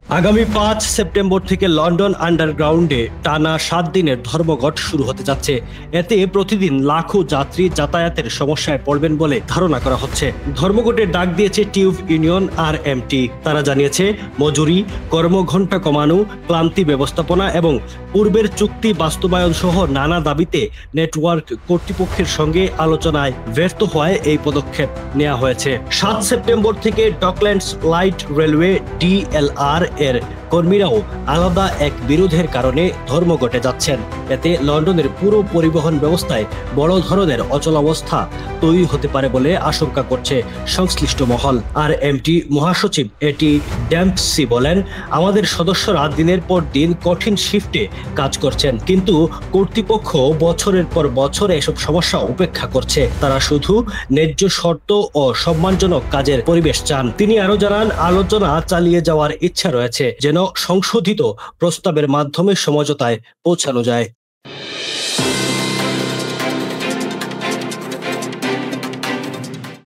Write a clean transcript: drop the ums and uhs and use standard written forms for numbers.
আগামী ৫ সেপ্টেম্বর থেকে লন্ডন আন্ডারগ্রাউন্ডে টানা ৭ দিনের ধর্মঘট শুরু হতে যাচ্ছে। এতে প্রতিদিন লাখো যাত্রী যাতায়াতের সমস্যায় পড়বেন বলে ধারণা করা হচ্ছে। ধর্মঘটের ডাক দিয়েছে টিউব ইউনিয়ন RMT। তারা জানিয়েছে মজুরি, কর্মঘণ্টা কমানো, ক্লান্তি ব্যবস্থাপনা এবং পূর্বের চুক্তি বাস্তবায়ন সহ নানা দাবিতে নেটওয়ার্ক কর্তৃপক্ষের সঙ্গে আলোচনায় ব্যর্থ হওয়ায় এই পদক্ষেপ নেওয়া হয়েছে। ৭ সেপ্টেম্বর থেকে ডকল্যান্ডস লাইট রেলওয়ে DLR এর কর্মীরাও আলাদা এক বিরোধের কারণে ধর্মঘটে যাচ্ছেন। এতে লন্ডনের পুরো পরিবহন ব্যবস্থায় বড় ধরনের অচলাবস্থা তৈরি হতে পারে বলে আশঙ্কা করছে সংশ্লিষ্ট মহল। RMT মহাসচিব এটি ডেম্পসি বলেন, আমাদের সদস্যরা দিনের পর দিন কঠিন শিফটে কাজ করছেন, কিন্তু কর্তৃপক্ষ বছরের পর বছর এসব সমস্যা উপেক্ষা করছে। তারা শুধু ন্যায্য শর্ত ও সম্মানজনক কাজের পরিবেশ চান। তিনি আরো জানান, আলোচনা চালিয়ে যাওয়ার ইচ্ছা রয়েছে যেন সংশোধিত প্রস্তাবের মাধ্যমে সমঝোতায় পৌঁছানো যায়।